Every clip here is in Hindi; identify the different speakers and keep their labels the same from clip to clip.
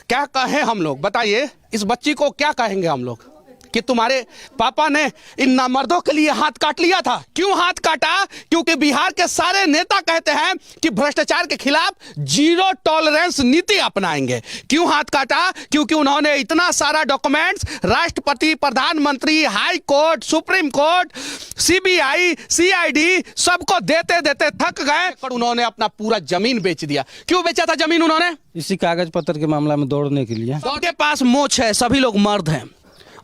Speaker 1: क्या कहें हम लोग, बताइए इस बच्ची को क्या कहेंगे हम लोग कि तुम्हारे पापा ने इन नामर्दों के लिए हाथ काट लिया था। क्यों हाथ काटा? क्योंकि बिहार के सारे नेता कहते हैं कि भ्रष्टाचार के खिलाफ जीरो टॉलरेंस नीति अपनाएंगे। क्यों हाथ काटा? क्योंकि उन्होंने इतना सारा डॉक्यूमेंट्स राष्ट्रपति, प्रधानमंत्री, high court, supreme court, CBI, CID सबको देते देते थक गए और उन्होंने अपना पूरा जमीन बेच दिया। क्यों बेचा था जमीन उन्होंने?
Speaker 2: इसी कागज पत्र के मामला में दौड़ने के लिए।
Speaker 1: सबके पास मोच है, सभी लोग मर्द हैं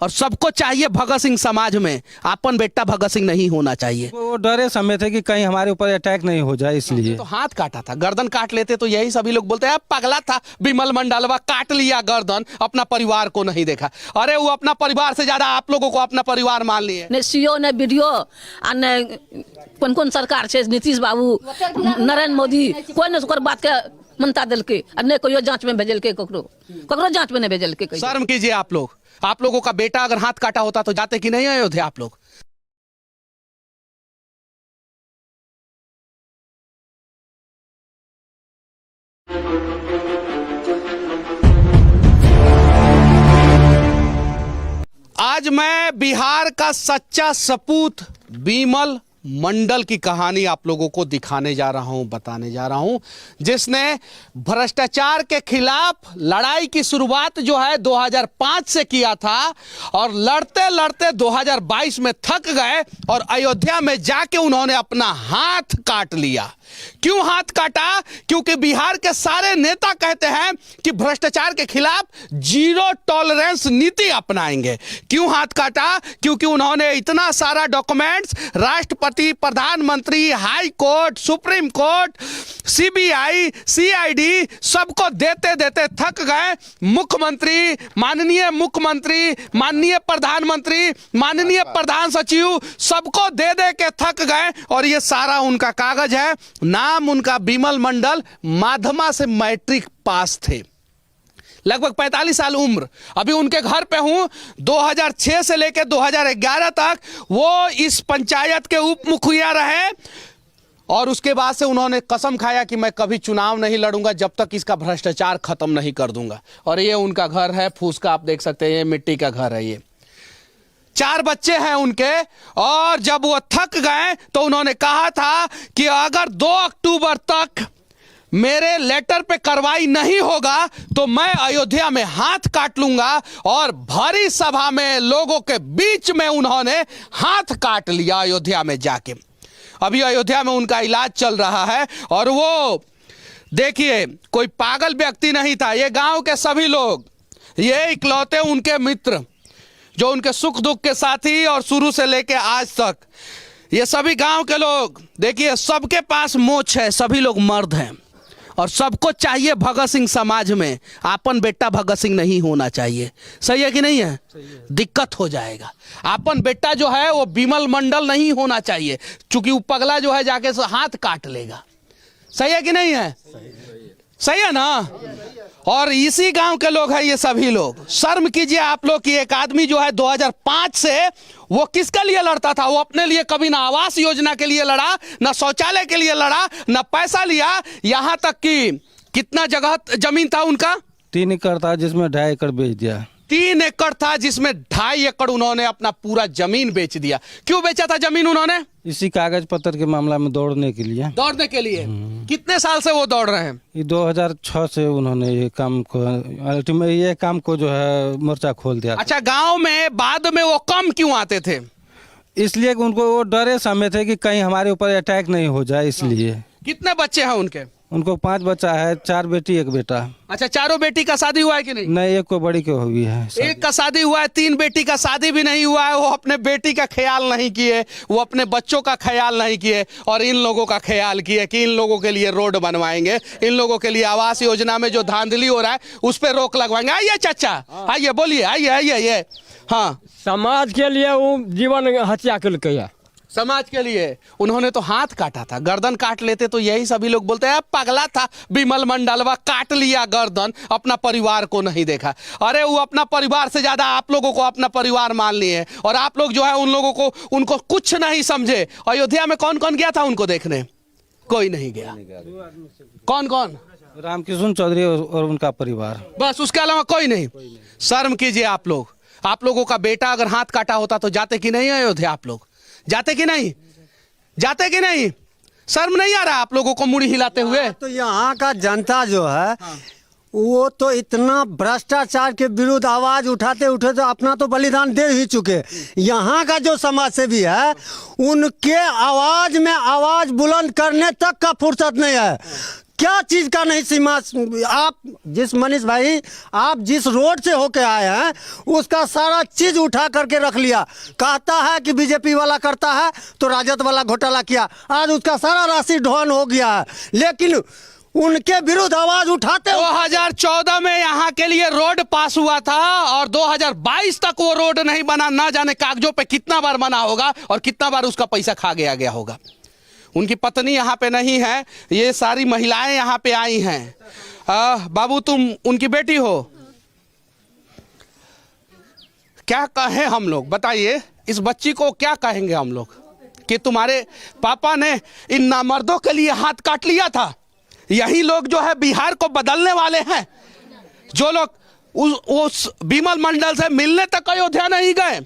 Speaker 1: और सबको चाहिए भगत सिंह समाज में अपन बेटा भगत सिंह नहीं होना चाहिए।
Speaker 2: वो डरे समय थे कि कहीं हमारे ऊपर अटैक नहीं हो जाए, इसलिए
Speaker 1: तो हाथ काटा था। गर्दन काट लेते तो यही सभी लोग बोलते हैं पगला था विमल मंडलवा, काट लिया गर्दन, अपना परिवार को नहीं देखा। अरे वो अपना परिवार से ज्यादा आप लोगों को अपना परिवार मान लिए।
Speaker 3: ने सीओ ने वीडियो ने कौन कौन सरकार से, नीतीश बाबू, नरेंद्र मोदी, कोई ने ओकर बात के मनता दिल के ने कोई जांच में भेजल के, ककरो जांच में नहीं भेजल के।
Speaker 1: शर्म कीजिए आप लोगों का बेटा अगर हाथ काटा होता तो जाते कि नहीं अयोध्या आप लोग? आज मैं बिहार का सच्चा सपूत विमल मंडल की कहानी आप लोगों को दिखाने जा रहा हूं, बताने जा रहा हूं, जिसने भ्रष्टाचार के खिलाफ लड़ाई की शुरुआत जो है 2005 से किया था और लड़ते लड़ते 2022 में थक गए और अयोध्या में जाके उन्होंने अपना हाथ काट लिया। क्यों हाथ काटा? क्योंकि बिहार के सारे नेता कहते हैं कि भ्रष्टाचार के खिलाफ जीरो टॉलरेंस नीति अपनाएंगे। क्यों हाथ काटा? क्योंकि उन्होंने इतना सारा डॉक्यूमेंट्स राष्ट्रपति, प्रधानमंत्री, high court, supreme court, CBI, CID सबको देते देते थक गए। मुख्यमंत्री, माननीय मुख्यमंत्री, माननीय प्रधानमंत्री, माननीय प्रधान सचिव सबको दे दे के थक गए और ये सारा उनका कागज है। नाम उनका विमल मंडल, माध्यमा से मैट्रिक पास थे, लगभग 45 साल उम्र। अभी उनके घर पे हूं। 2006 से लेकर 2011 तक वो इस पंचायत के उप मुखिया रहे और उसके बाद से उन्होंने कसम खाया कि मैं कभी चुनाव नहीं लड़ूंगा जब तक इसका भ्रष्टाचार खत्म नहीं कर दूंगा। और ये उनका घर है, फूस का, आप देख सकते हैं, ये मिट्टी का घर है। ये 4 बच्चे हैं उनके और जब वो थक गए तो उन्होंने कहा था कि अगर 2 अक्टूबर तक मेरे लेटर पे कार्रवाई नहीं होगा तो मैं अयोध्या में हाथ काट लूंगा और भरी सभा में लोगों के बीच में उन्होंने हाथ काट लिया अयोध्या में जाके। अभी अयोध्या में उनका इलाज चल रहा है और वो देखिए कोई पागल व्यक्ति नहीं था। ये गांव के सभी लोग, ये इकलौते उनके मित्र जो उनके सुख दुख के साथी और शुरू से लेके आज तक, ये सभी गांव के लोग, देखिए सबके पास मोच है, सभी लोग मर्द हैं और सबको चाहिए भगत सिंह समाज में अपन बेटा भगत सिंह नहीं होना चाहिए। सही है कि नहीं है? दिक्कत हो जाएगा। अपन बेटा जो है वो विमल मंडल नहीं होना चाहिए, क्योंकि वो पगला जो है जाके हाथ काट लेगा। सही है कि नहीं है? सही है ना? और इसी गांव के लोग हैं ये सभी लोग। शर्म कीजिए आप लोग कि एक आदमी जो है 2005 से वो किसके लिए लड़ता था? वो अपने लिए कभी ना आवास योजना के लिए लड़ा, ना शौचालय के लिए लड़ा, ना पैसा लिया। यहां तक कि कितना जगह जमीन था उनका?
Speaker 2: 3 एकड़ था जिसमें 2.5 एकड़ बेच दिया।
Speaker 1: 3 एकड़ था जिसमें 2.5 एकड़ उन्होंने अपना पूरा जमीन बेच दिया। क्यों बेचा था जमीन उन्होंने?
Speaker 2: इसी कागज पत्र के मामला में दौड़ने के लिए।
Speaker 1: दौड़ने के लिए? कितने साल से वो दौड़ रहे हैं?
Speaker 2: ये 2006 से उन्होंने ये काम को जो है मोर्चा खोल दिया।
Speaker 1: अच्छा, गांव में बाद में वो कम क्यों आते थे?
Speaker 2: इसलिए कि उनको वो डरे समय थे कि कहीं हमारे ऊपर अटैक नहीं हो जाए, इसलिए।
Speaker 1: कितने बच्चे हैं उनके?
Speaker 2: उनको 5 बच्चा है, 4 बेटी 1 बेटा।
Speaker 1: अच्छा, चारों बेटी का शादी हुआ है कि नहीं?
Speaker 2: नहीं, एक को बड़ी को हुई है।
Speaker 1: एक का शादी हुआ है, 3 बेटी का शादी भी नहीं हुआ है। वो अपने बेटी का ख्याल नहीं किए, वो अपने बच्चों का ख्याल नहीं किए और इन लोगों का ख्याल किए कि इन लोगों के लिए रोड बनवाएंगे, इन लोगों के लिए आवास योजना में जो धांधली हो रहा है उस पर रोक लगवाएंगे। आइए चाचा, आइए, बोलिए, आइए आइए। ये हाँ,
Speaker 4: समाज के लिए वो जीवन हत्या कल
Speaker 1: समाज के लिए उन्होंने तो हाथ काटा था, गर्दन काट लेते तो यही सभी लोग बोलते हैं पगला था बिमल मंडलवा, काट लिया गर्दन, अपना परिवार को नहीं देखा। अरे वो अपना परिवार से ज्यादा आप लोगों को अपना परिवार मान लिए और आप लोग जो है उन लोगों को उनको कुछ नहीं समझे। अयोध्या में कौन कौन गया था उनको देखने? कोई नहीं गया। कौन कौन?
Speaker 2: रामकिशन चौधरी और उनका परिवार,
Speaker 1: बस, उसके अलावा कोई नहीं। शर्म कीजिए आप लोग। आप लोगों का बेटा अगर हाथ काटा होता तो जाते कि नहीं अयोध्या? आप लोग जाते कि नहीं? जाते कि नहीं? शर्म नहीं आ रहा आप लोगों को मुड़ी हिलाते हुए?
Speaker 4: तो यहाँ का जनता जो है वो तो इतना भ्रष्टाचार के विरुद्ध आवाज उठाते उठे तो अपना तो बलिदान दे ही चुके। यहाँ का जो समाज सेवी है उनके आवाज में आवाज बुलंद करने तक का फुर्सत नहीं है। क्या चीज का नहीं सीमा। आप जिस मनीष भाई आप जिस रोड से होके आए हैं उसका सारा चीज उठा करके रख लिया। कहता है कि बीजेपी वाला करता है तो राजद वाला घोटाला किया, आज उसका सारा राशि ढोन हो गया है, लेकिन उनके विरुद्ध आवाज उठाते।
Speaker 1: 2014 में यहाँ के लिए रोड पास हुआ था और 2022 तक वो रोड नहीं बना। ना जाने कागजों पे कितना बार बना होगा और कितना बार उसका पैसा खा गया होगा। उनकी पत्नी यहाँ पे नहीं है, ये सारी महिलाएं यहाँ पे आई हैं। बाबू तुम उनकी बेटी हो, क्या कहें हम लोग? बताइए इस बच्ची को क्या कहेंगे हम लोग कि तुम्हारे पापा ने इन नामर्दों के लिए हाथ काट लिया था। यही लोग जो है बिहार को बदलने वाले हैं, जो लोग उस बिमल मंडल से मिलने तक अयोध्या नहीं गए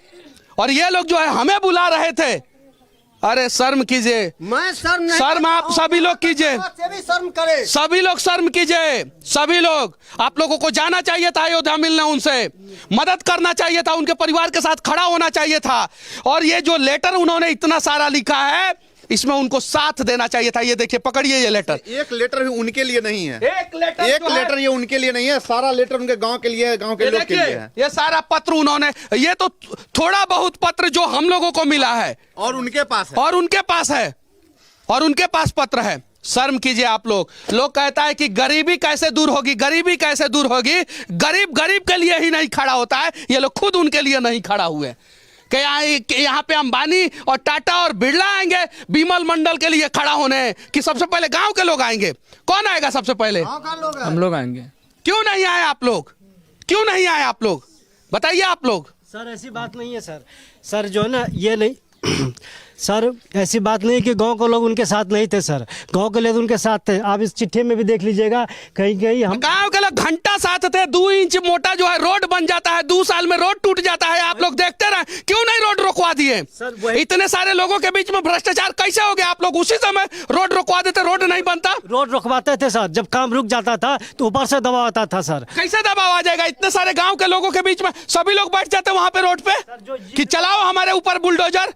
Speaker 1: और ये लोग जो है हमें बुला रहे थे। अरे शर्म कीजिए।
Speaker 4: मैं शर्म नहीं,
Speaker 1: शर्म आप सभी लोग कीजिए,
Speaker 4: शर्म करे,
Speaker 1: सभी लोग शर्म कीजिए। सभी लोग, आप लोगों को जाना चाहिए था अयोध्या मिलने, उनसे मदद करना चाहिए था, उनके परिवार के साथ खड़ा होना चाहिए था। और ये जो लेटर उन्होंने इतना सारा लिखा है इसमें उनको साथ देना चाहिए था। ये देखिए, पकड़िए ये लेटर।
Speaker 5: एक लेटर भी उनके लिए नहीं है,
Speaker 1: एक लेटर
Speaker 5: ये उनके लिए नहीं है, सारा लेटर उनके गांव के लिए है, गांव के लोग के लिए है।
Speaker 1: ये सारा पत्र उन्होंने, ये तो थोड़ा बहुत पत्र जो हम लोगों को मिला है
Speaker 5: और उनके पास है,
Speaker 1: और उनके पास है, और उनके पास पत्र है। शर्म कीजिए आप लोग। लोग कहता है कि गरीबी कैसे दूर होगी, गरीबी कैसे दूर होगी। गरीब के लिए ही नहीं खड़ा होता है, ये लोग खुद उनके लिए नहीं खड़ा हुए। यहाँ पे अंबानी और टाटा और बिरला आएंगे बिमल मंडल के लिए खड़ा होने कि सबसे पहले गांव के लोग आएंगे? कौन आएगा सबसे पहले?
Speaker 2: हम लोग आएंगे।
Speaker 1: क्यों नहीं आए आप लोग? क्यों नहीं आए आप लोग? बताइए आप लोग।
Speaker 6: सर ऐसी बात नहीं है सर जो है ना ये नहीं सर ऐसी बात नहीं कि गांव के लोग उनके साथ नहीं थे सर, गांव के लोग उनके साथ थे। आप इस चिट्ठी में भी देख लीजिएगा, कहीं कहीं हम
Speaker 1: गांव के लोग घंटा साथ थे। 2 इंच मोटा जो है रोड बन जाता है, 2 साल में रोड टूट जाता है। आप लोग देखते रहे, क्यों नहीं रोड रोकवा दिए? इतने सारे लोगों के बीच में भ्रष्टाचार कैसे हो गया? आप लोग उसी समय रोड रोकवा देते, रोड नहीं बनता।
Speaker 6: रोड रोकवाते थे सर, जब काम रुक जाता था तो ऊपर से दबाव आता था सर।
Speaker 1: कैसे दबाव आ जाएगा? इतने सारे गांव के लोगों के बीच में सभी लोग बैठ जाते वहां पे रोड पे कि चलाओ हमारे ऊपर बुलडोजर।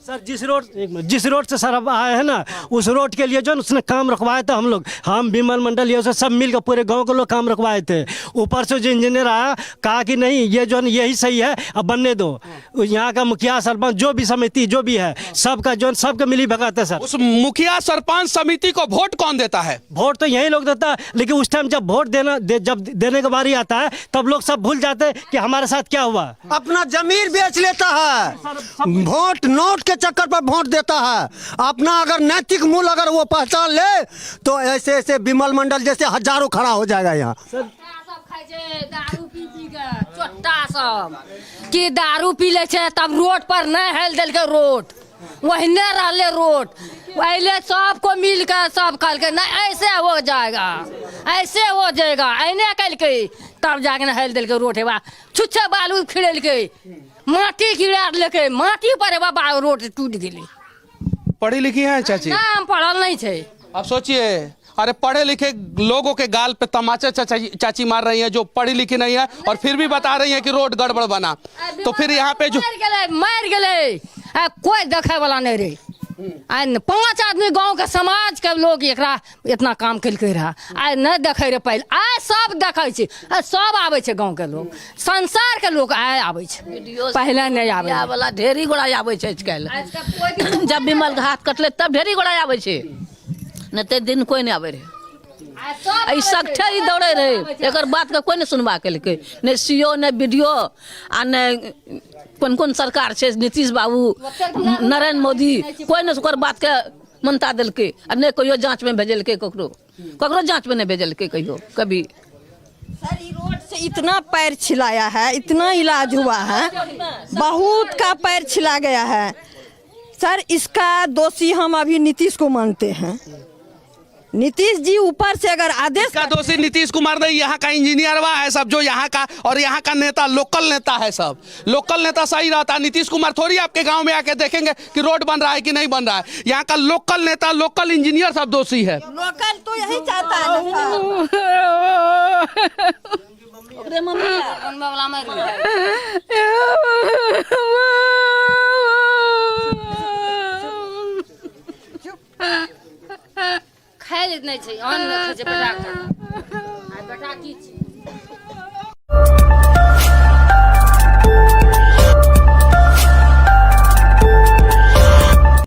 Speaker 6: सर जिस रोड से सर अब आए हैं ना, उस रोड के लिए जो उसने काम रखवाए थे हम बिमल मंडल ये सब मिलकर पूरे गांव के लोग काम रखवाए थे। ऊपर से जो इंजीनियर आया कहा कि नहीं ये जो यही सही है, अब बनने दो। यहाँ का मुखिया सरपंच जो भी समिति जो भी है सबका जो सबका मिली भगत है सर।
Speaker 1: उस मुखिया सरपंच समिति को वोट कौन देता है?
Speaker 6: वोट तो यही लोग देता है, लेकिन उस टाइम जब वोट जब देने का बारी आता है तब लोग सब भूल जाते हैं कि हमारे साथ क्या हुआ।
Speaker 4: अपना जमीन बेच लेता है, वोट नोट के चक्कर पर वोट देता है। अपना अगर नैतिक मूल्य अगर वो पहचान ले तो ऐसे ऐसे बिमल मंडल जैसे हजारों खड़ा हो जाएगा यहाँ।
Speaker 3: दारू पी के छोटा सब कि दारू पी ले तब रोड पर नहीं हेल दिल के रोड वहीने रहले रोड पहले सबको मिल कर सब कल के नहीं ऐसे हो जाएगा, ऐसे हो जाएगा, ऐने कल के तब जाके ना हेल दिल के रोड है। छुच्छे बालू खिड़ल के माटी गिरा लेके माटी पर बाबा रोड टूट गई।
Speaker 1: पढ़ी लिखी है चाची?
Speaker 3: नाम पढ़ल नहीं थे।
Speaker 1: अब सोचिए, अरे पढ़े लिखे लोगों के गाल पे तमाचा चाची मार रही है जो पढ़ी लिखी नहीं है और फिर भी बता रही है कि रोड गड़बड़ बना। तो फिर यहाँ पे जो
Speaker 3: मर गए कोई देखे वाला नहीं रहे। 5 आदमी गांव के समाज के लोग एकरा इतना काम कलके रहा, आइ नहीं देखे रहे पहले, आइ सब देखे छे, सब आवे छे गांव के लोग, संसार के लोग आए आवे छे, पहले नहीं आवे वाला ढेरी गोड़ा आवे छे। जब बिमल हाथ कटले तब ढेरी गोड़ा आवे छे, न ते दिन कोई नहीं आवे रहे। ई सगठे ही दौड़े रहे, एकर बात के कोई नहीं सुनवा केलकै, नहीं सीओ नहीं बीडीओ आ नहीं कौन कौन सरकार छै, नीतीश बाबू, नरेंद्र मोदी, कोई नहीं ओकर बात के मानता देलकै, आ नहीं कहियो जांच में भेजलकै, ककरो जांच में नहीं भेजलकै कहियो कभी।
Speaker 7: सर ये रोड से इतना पैर छिलाया है, इतना इलाज हुआ है, बहुत का पैर छिला गया है सर। इसका दोषी हम अभी नीतीश को मानते हैं। नीतीश जी ऊपर से अगर आदेश
Speaker 1: का दोषी नीतीश कुमार नहीं, यहाँ का इंजीनियरवा है सब जो यहाँ का, और यहाँ का नेता लोकल नेता है सब। लोकल नेता सही रहता है, नीतीश कुमार थोड़ी आपके गांव में आके देखेंगे कि रोड बन रहा है कि नहीं बन रहा है। यहाँ का लोकल नेता, लोकल इंजीनियर सब दोषी है।
Speaker 7: लोकल तो यही चाहता है
Speaker 3: खाए नहीं छै, अन्न खाइ छै बेटा के। आ बेटा की छै?